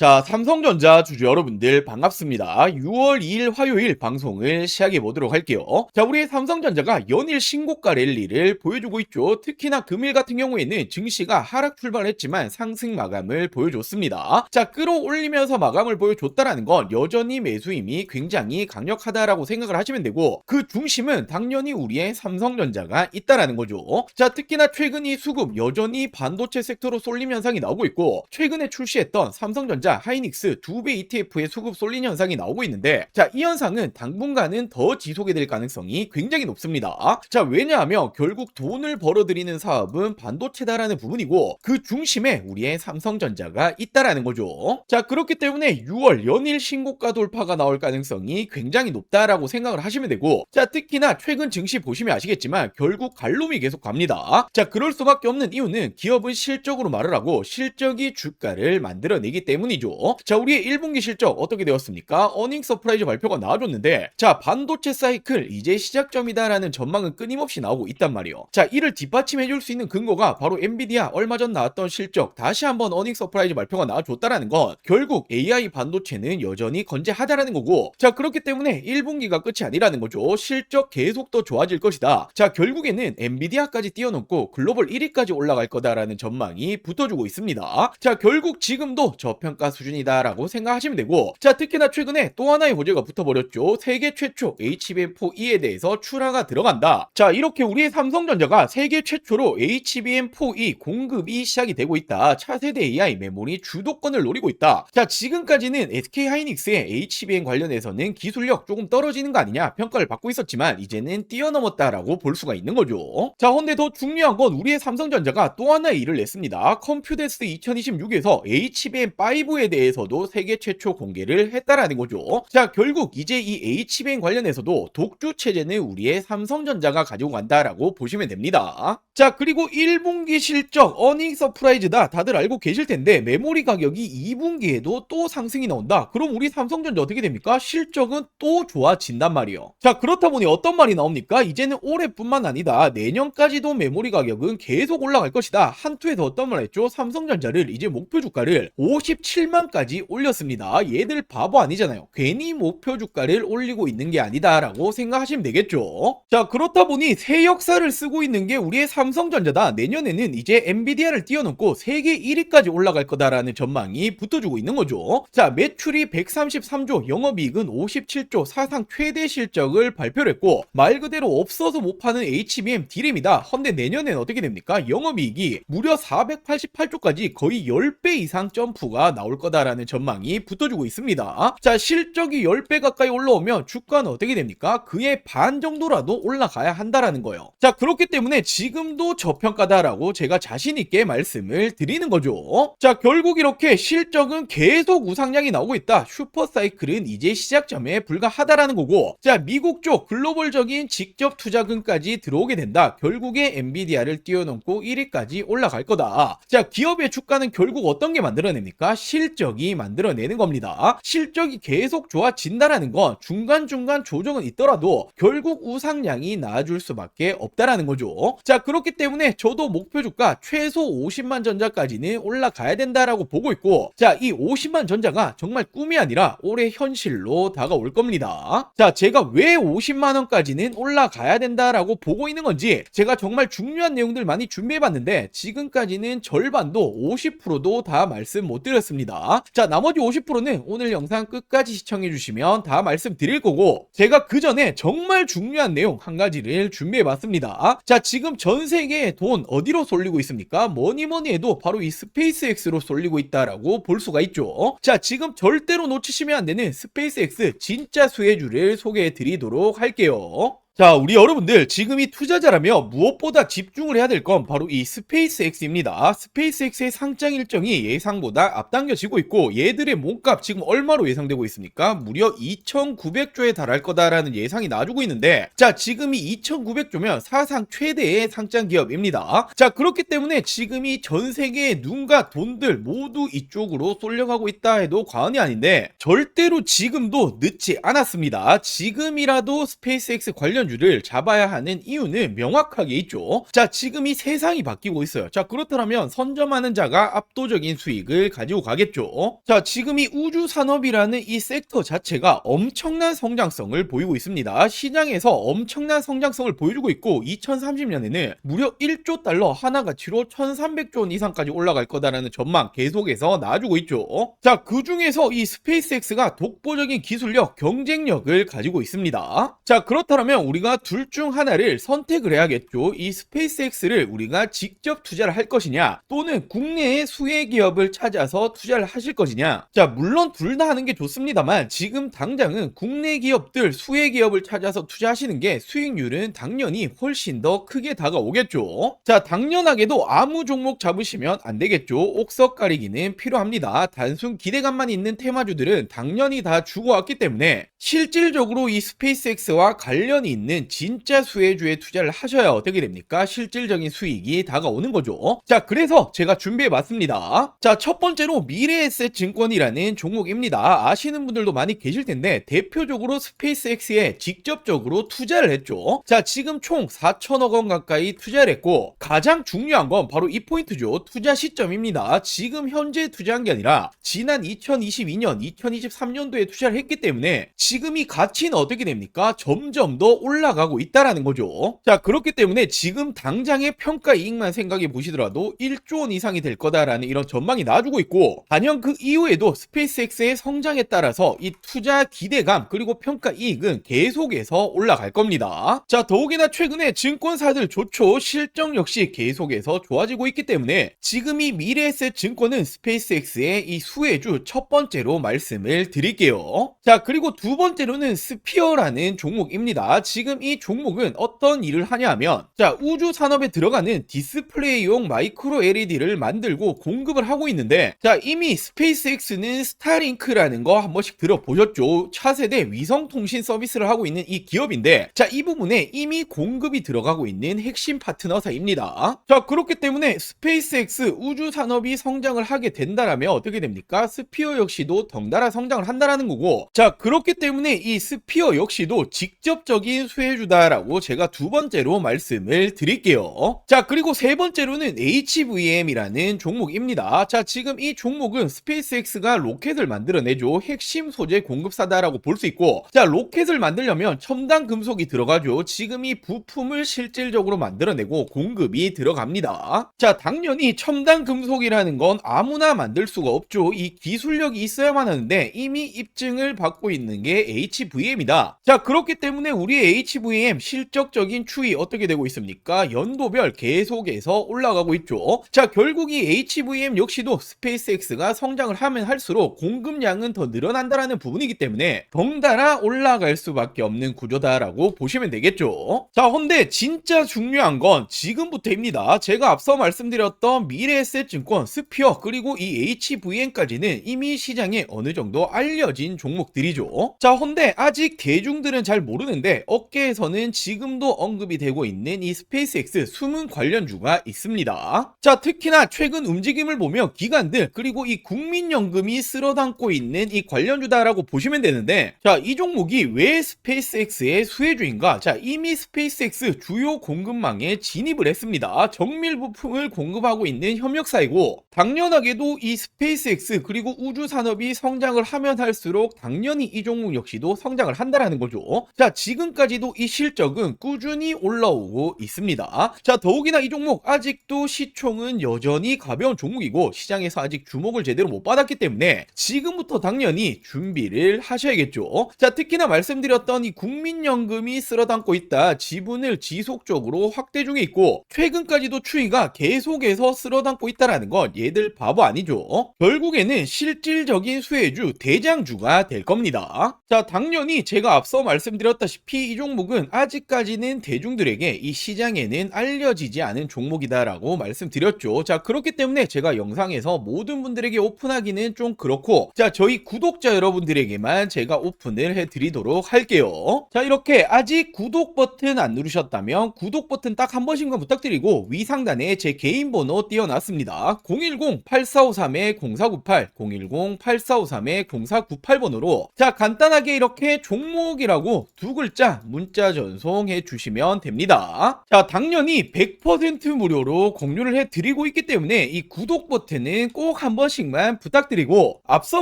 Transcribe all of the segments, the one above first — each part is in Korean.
자, 삼성전자 주주 여러분들 반갑습니다. 6월 2일 화요일 방송을 시작해 보도록 할게요. 자, 우리 삼성전자가 연일 신고가 랠리를 보여주고 있죠. 특히나 금일 같은 경우에는 증시가 하락 출발했지만 상승 마감을 보여줬습니다. 자, 끌어올리면서 마감을 보여줬다라는 건 여전히 매수 힘이 굉장히 강력하다라고 생각을 하시면 되고, 그 중심은 당연히 우리의 삼성전자가 있다라는 거죠. 자, 특히나 최근 이 수급 여전히 반도체 섹터로 쏠림 현상이 나오고 있고, 최근에 출시했던 삼성전자 하이닉스 2배 ETF의 수급 쏠린 현상이 나오고 있는데, 자, 이 현상은 당분간은 더 지속이 될 가능성이 굉장히 높습니다. 자, 왜냐하면 결국 돈을 벌어들이는 사업은 반도체다라는 부분이고, 그 중심에 우리의 삼성전자가 있다라는 거죠. 자, 그렇기 때문에 6월 연일 신고가 돌파가 나올 가능성이 굉장히 높다라고 생각을 하시면 되고, 자, 특히나 최근 증시 보시면 아시겠지만 결국 갈룸이 계속 갑니다. 자, 그럴 수밖에 없는 이유는 기업은 실적으로 말을 하고 실적이 주가를 만들어내기 때문이죠. 자, 우리의 1분기 실적 어떻게 되었습니까? 어닝 서프라이즈 발표가 나와줬는데, 자, 반도체 사이클 이제 시작점이다라는 전망은 끊임없이 나오고 있단 말이에요. 자, 이를 뒷받침해줄 수 있는 근거가 바로 엔비디아 얼마 전 나왔던 실적 다시 한번 어닝 서프라이즈 발표가 나와줬다라는 건 결국 AI 반도체는 여전히 건재하다라는 거고, 자, 그렇기 때문에 1분기가 끝이 아니라는 거죠. 실적 계속 더 좋아질 것이다. 자, 결국에는 엔비디아까지 뛰어넘고 글로벌 1위까지 올라갈 거다라는 전망이 붙어주고 있습니다. 자, 결국 지금도 저평가 수준이다라고 생각하시면 되고, 자, 특히나 최근에 또 하나의 호재가 붙어버렸죠. 세계 최초 HBM4E에 대해서 출하가 들어간다. 자, 이렇게 우리의 삼성전자가 세계 최초로 HBM4E 공급이 시작이 되고 있다. 차세대 AI 메모리 주도권을 노리고 있다. 자, 지금까지는 SK하이닉스의 HBM 관련해서는 기술력 조금 떨어지는 거 아니냐 평가를 받고 있었지만 이제는 뛰어넘었다라고 볼 수가 있는 거죠. 자, 근데 더 중요한 건 우리의 삼성전자가 또 하나의 일을 냈습니다. 컴퓨데스 2026에서 HBM5에 대해서도 세계 최초 공개를 했다라는 거죠. 자, 결국 이제 이 HBM 관련해서도 독주 체제는 우리의 삼성전자가 가지고 간다라고 보시면 됩니다. 자, 그리고 1분기 실적 어닝 서프라이즈다 다들 알고 계실 텐데, 메모리 가격이 2분기에도 또 상승이 나온다. 그럼 우리 삼성전자 어떻게 됩니까? 실적은 또 좋아진단 말이에요. 자, 그렇다 보니 어떤 말이 나옵니까? 이제는 올해뿐만 아니다, 내년까지도 메모리 가격은 계속 올라갈 것이다. 한투에서 어떤 말 했죠? 삼성전자를 이제 목표 주가를 57만까지 올렸습니다. 얘들 바보 아니잖아요. 괜히 목표 주가를 올리고 있는 게 아니다라고 생각하시면 되겠죠. 자, 그렇다 보니 새 역사를 쓰고 있는 게 우리의 삼성전자다. 내년에는 이제 엔비디아를 뛰어넘고 세계 1위까지 올라갈 거다라는 전망이 붙어주고 있는 거죠. 자, 매출이 133조, 영업이익은 57조, 사상 최대 실적을 발표를 했고, 말 그대로 없어서 못 파는 HBM D램이다. 헌데 내년엔 어떻게 됩니까? 영업이익이 무려 488조까지 거의 10배 이상 점프가 나올 거다라는 전망이 붙어주고 있습니다. 자, 실적이 10배 가까이 올라오면 주가는 어떻게 됩니까? 그의 반 정도라도 올라가야 한다라는 거예요. 자, 그렇기 때문에 지금도 저평가다라고 제가 자신있게 말씀을 드리는 거죠. 자, 결국 이렇게 실적은 계속 우상향이 나오고 있다. 슈퍼사이클은 이제 시작점에 불과하다라는 거고, 자, 미국 쪽 글로벌적인 직접 투자금까지 들어오게 된다. 결국에 엔비디아를 뛰어넘고 1위까지 올라갈 거다. 자, 기업의 주가는 결국 어떤 게 만들어냅니까? 실적이 만들어내는 겁니다. 실적이 계속 좋아진다라는 건 중간중간 조정은 있더라도 결국 우상향이 나아줄 수밖에 없다라는 거죠. 자, 그렇기 때문에 저도 목표 주가 최소 50만 전자까지는 올라가야 된다라고 보고 있고, 자, 이 50만 전자가 정말 꿈이 아니라 올해 현실로 다가올 겁니다. 자, 제가 왜 50만 원까지는 올라가야 된다라고 보고 있는 건지 제가 정말 중요한 내용들 많이 준비해봤는데 지금까지는 절반도 50%도 다 말씀 못 드렸습니다. 자, 나머지 50%는 오늘 영상 끝까지 시청해주시면 다 말씀드릴 거고, 제가 그 전에 정말 중요한 내용 한 가지를 준비해봤습니다. 자, 지금 전 세계의 돈 어디로 쏠리고 있습니까? 뭐니뭐니 해도 바로 이 스페이스X로 쏠리고 있다라고 볼 수가 있죠. 자, 지금 절대로 놓치시면 안 되는 스페이스X 진짜 수혜주를 소개해 드리도록 할게요. 자, 우리 여러분들 지금 이 투자자라며 무엇보다 집중을 해야 될 건 바로 이 스페이스X입니다. 스페이스X의 상장 일정이 예상보다 앞당겨지고 있고, 얘들의 몸값 지금 얼마로 예상되고 있습니까? 무려 2,900조에 달할 거다라는 예상이 나와주고 있는데, 자, 지금이 2,900조면 사상 최대의 상장 기업입니다. 자, 그렇기 때문에 지금이 전 세계의 눈과 돈들 모두 이쪽으로 쏠려가고 있다 해도 과언이 아닌데, 절대로 지금도 늦지 않았습니다. 지금이라도 스페이스X 관련 관련주를 잡아야 하는 이유는 명확하게 있죠. 자, 지금 이 세상이 바뀌고 있어요. 자, 그렇다면 선점하는 자가 압도적인 수익을 가지고 가겠죠. 자, 지금 이 우주 산업이라는 이 섹터 자체가 엄청난 성장성을 보이고 있습니다. 시장에서 엄청난 성장성을 보여주고 있고 2030년에는 무려 1조 달러 하나 가치로 1300조 원 이상까지 올라갈 거다라는 전망 계속해서 나와주고 있죠. 자, 그 중에서 이 스페이스X가 독보적인 기술력, 경쟁력을 가지고 있습니다. 자, 그렇다면 우리가 둘 중 하나를 선택을 해야겠죠. 이 스페이스X를 우리가 직접 투자를 할 것이냐, 또는 국내의 수혜 기업을 찾아서 투자를 하실 것이냐. 자, 물론 둘 다 하는 게 좋습니다만 지금 당장은 국내 기업들, 수혜 기업을 찾아서 투자하시는 게 수익률은 당연히 훨씬 더 크게 다가오겠죠. 자, 당연하게도 아무 종목 잡으시면 안 되겠죠. 옥석 가리기는 필요합니다. 단순 기대감만 있는 테마주들은 당연히 다 죽어왔기 때문에 실질적으로 이 스페이스X와 관련이 있는 진짜 수혜주에 투자를 하셔야 어떻게 됩니까? 실질적인 수익이 다가오는 거죠. 자, 그래서 제가 준비해봤습니다. 자, 첫 번째로 미래에셋 증권이라는 종목입니다. 아시는 분들도 많이 계실 텐데 대표적으로 스페이스X에 직접적으로 투자를 했죠. 자, 지금 총 4천억 원 가까이 투자를 했고 가장 중요한 건 바로 이 포인트죠. 투자 시점입니다. 지금 현재 투자한 게 아니라 지난 2022년, 2023년도에 투자를 했기 때문에 지금 이 가치는 어떻게 됩니까? 점점 더 올라가고 있다라는 거죠. 자, 그렇기 때문에 지금 당장의 평가 이익만 생각해 보시더라도 1조 원 이상이 될 거다라는 이런 전망이 나와주고 있고, 단연 그 이후에도 스페이스X의 성장에 따라서 이 투자 기대감 그리고 평가 이익은 계속해서 올라갈 겁니다. 자, 더욱이나 최근에 증권사들 조초 실적 역시 계속해서 좋아지고 있기 때문에 지금 이 미래에셋 증권은 스페이스X의 이 수혜주 첫 번째로 말씀을 드릴게요. 자, 그리고 두 번째로는 스피어라는 종목입니다. 지금 이 종목은 어떤 일을 하냐 하면, 자, 우주 산업에 들어가는 디스플레이용 마이크로 LED를 만들고 공급을 하고 있는데, 자, 이미 스페이스X는 스타링크라는 거 한 번씩 들어보셨죠? 차세대 위성통신 서비스를 하고 있는 이 기업인데, 자, 이 부분에 이미 공급이 들어가고 있는 핵심 파트너사입니다. 자, 그렇기 때문에 스페이스X 우주 산업이 성장을 하게 된다라면 어떻게 됩니까? 스피어 역시도 덩달아 성장을 한다라는 거고, 자, 그렇기 때문에 이 스피어 역시도 직접적인 수혜주다라고 제가 두 번째로 말씀을 드릴게요. 자, 그리고 세 번째로는 HVM이라는 종목입니다. 자, 지금 이 종목은 스페이스X가 로켓을 만들어내죠. 핵심 소재 공급사다라고 볼 수 있고, 자, 로켓을 만들려면 첨단 금속이 들어가죠. 지금 이 부품을 실질적으로 만들어내고 공급이 들어갑니다. 자, 당연히 첨단 금속이라는 건 아무나 만들 수가 없죠. 이 기술력이 있어야만 하는데 이미 입증을 받고 있는 게 HVM이다. 자, 그렇기 때문에 우리의 HVM 실적적인 추이 어떻게 되고 있습니까? 연도별 계속해서 올라가고 있죠. 자, 결국 이 HVM 역시도 스페이스X가 성장을 하면 할수록 공급량은 더 늘어난다라는 부분이기 때문에 덩달아 올라갈 수밖에 없는 구조다라고 보시면 되겠죠. 자, 근데 진짜 중요한 건 지금부터입니다. 제가 앞서 말씀드렸던 미래에셋증권, 스피어 그리고 이 HVM까지는 이미 시장에 어느 정도 알려진 종목들이죠. 자, 근데 아직 대중들은 잘 모르는데 업계에서는 지금도 언급이 되고 있는 이 스페이스X 숨은 관련주가 있습니다. 자, 특히나 최근 움직임을 보면 기관들 그리고 이 국민연금이 쓸어담고 있는 이 관련주다라고 보시면 되는데, 자, 이 종목이 왜 스페이스X의 수혜주인가? 자, 이미 스페이스X 주요 공급망에 진입을 했습니다. 정밀 부품을 공급하고 있는 협력사이고, 당연하게도 이 스페이스X 그리고 우주 산업이 성장을 하면 할수록 당연히 이 종목 역시도 성장을 한다라는 거죠. 자, 지금까지도 이 실적은 꾸준히 올라오고 있습니다. 자, 더욱이나 이 종목 아직도 시총은 여전히 가벼운 종목이고 시장에서 아직 주목을 제대로 못 받았기 때문에 지금부터 당연히 준비를 하셔야겠죠. 자, 특히나 말씀드렸던 이 국민연금이 쓸어담고 있다. 지분을 지속적으로 확대 중에 있고 최근까지도 추이가 계속해서 쓸어담고 있다라는 건 얘들 바보 아니죠. 결국에는 실질적인 수혜주, 대장주가 될 겁니다. 자, 당연히 제가 앞서 말씀드렸다시피 이 종목은 아직까지는 대중들에게 이 시장에는 알려지지 않은 종목이다라고 말씀드렸죠. 자, 그렇기 때문에 제가 영상에서 모든 분들에게 오픈하기는 좀 그렇고, 자, 저희 구독자 여러분들에게만 제가 오픈을 해드리도록 할게요. 자, 이렇게 아직 구독 버튼 안 누르셨다면 구독 버튼 딱 한 번씩만 부탁드리고 위상단에 제 개인 번호 띄워놨습니다. 010-8453-0498 010-8453-0498번으로 자, 간단하게 이렇게 종목이라고 두 글자 문자 전송해 주시면 됩니다. 자, 당연히 100% 무료로 공유를 해드리고 있기 때문에 이 구독 버튼은 꼭 한 번씩만 부탁드리고, 앞서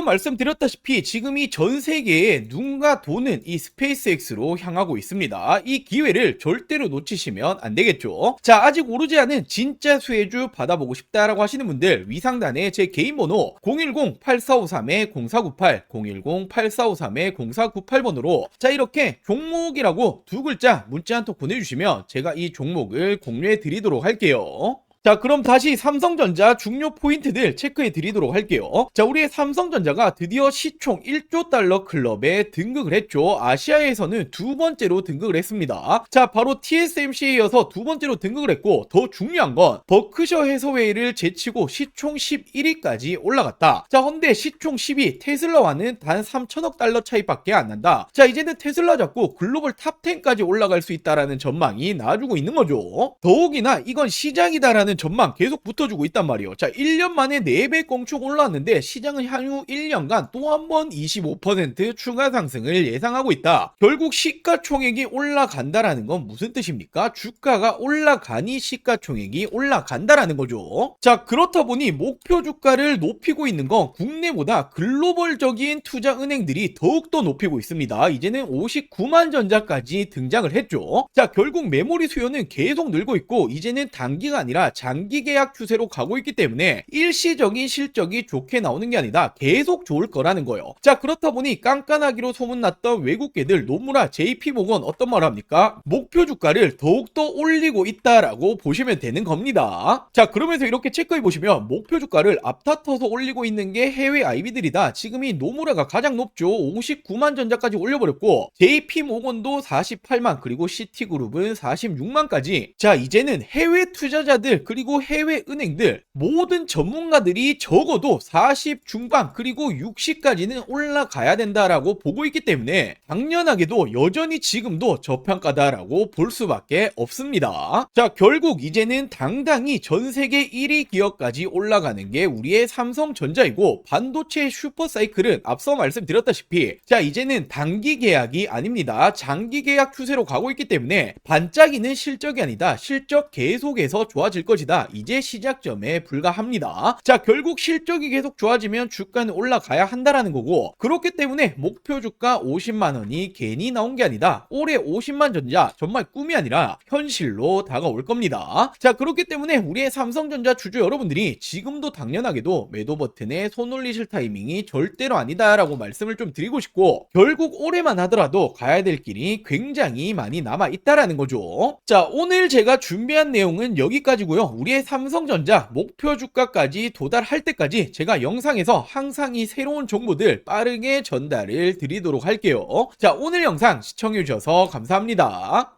말씀드렸다시피 지금이 전 세계에 눈과 돈은 이 스페이스X로 향하고 있습니다. 이 기회를 절대로 놓치시면 안 되겠죠. 자, 아직 오르지 않은 진짜 수혜주 받아보고 싶다라고 하시는 분들, 위상단에 제 개인 번호 010-8453-0498 010-8453-0498번으로 자, 이렇게 종목이라고 두 글자 문자 한 통 보내주시면 제가 이 종목을 공유해 드리도록 할게요. 자, 그럼 다시 삼성전자 중요 포인트들 체크해 드리도록 할게요. 자, 우리의 삼성전자가 드디어 시총 1조 달러 클럽에 등극을 했죠. 아시아에서는 두 번째로 등극을 했습니다. 자, 바로 TSMC에 이어서 두 번째로 등극을 했고, 더 중요한 건 버크셔 해서웨이를 제치고 시총 11위까지 올라갔다. 자, 헌데 시총 10위 테슬라와는 단 3천억 달러 차이밖에 안 난다. 자, 이제는 테슬라 잡고 글로벌 탑 10까지 올라갈 수 있다라는 전망이 나와주고 있는 거죠. 더욱이나 이건 시작이다라는 전망 계속 붙어주고 있단 말이에요. 자, 1년 만에 4배 껑축 올라왔는데 시장은 향후 1년간 또 한 번 25% 추가 상승을 예상하고 있다. 결국 시가총액이 올라간다라는 건 무슨 뜻입니까? 주가가 올라가니 시가총액이 올라간다라는 거죠. 자, 그렇다 보니 목표 주가를 높이고 있는 건 국내보다 글로벌적인 투자 은행들이 더욱더 높이고 있습니다. 이제는 59만 전자까지 등장을 했죠. 자, 결국 메모리 수요는 계속 늘고 있고, 이제는 단기가 아니라 장기 계약 추세로 가고 있기 때문에 일시적인 실적이 좋게 나오는 게 아니라 계속 좋을 거라는 거예요. 자, 그렇다 보니 깐깐하기로 소문났던 외국계들 노무라 JP모건 어떤 말 합니까? 목표 주가를 더욱더 올리고 있다라고 보시면 되는 겁니다. 자, 그러면서 이렇게 체크해 보시면 목표 주가를 앞다퉈서 올리고 있는 게 해외 IB들이다. 지금이 노무라가 가장 높죠. 59만 전자까지 올려버렸고, JP모건도 48만, 그리고 시티그룹은 46만까지. 자, 이제는 해외 투자자들 그리고 해외 은행들 모든 전문가들이 적어도 40 중반 그리고 60까지는 올라가야 된다라고 보고 있기 때문에 당연하게도 여전히 지금도 저평가다라고 볼 수밖에 없습니다. 자, 결국 이제는 당당히 전 세계 1위 기업까지 올라가는 게 우리의 삼성전자이고, 반도체 슈퍼사이클은 앞서 말씀드렸다시피 자, 이제는 단기 계약이 아닙니다. 장기 계약 추세로 가고 있기 때문에 반짝이는 실적이 아니다. 실적 계속해서 좋아질 것이다. 이제 시작점에 불과합니다. 자, 결국 실적이 계속 좋아지면 주가는 올라가야 한다라는 거고, 그렇기 때문에 목표 주가 50만 원이 괜히 나온 게 아니다. 올해 50만 전자 정말 꿈이 아니라 현실로 다가올 겁니다. 자, 그렇기 때문에 우리의 삼성전자 주주 여러분들이 지금도 당연하게도 매도 버튼에 손 올리실 타이밍이 절대로 아니다라고 말씀을 좀 드리고 싶고, 결국 올해만 하더라도 가야 될 길이 굉장히 많이 남아 있다라는 거죠. 자, 오늘 제가 준비한 내용은 여기까지고요. 우리의 삼성전자 목표 주가까지 도달할 때까지 제가 영상에서 항상 이 새로운 정보들 빠르게 전달을 드리도록 할게요. 자, 오늘 영상 시청해 주셔서 감사합니다.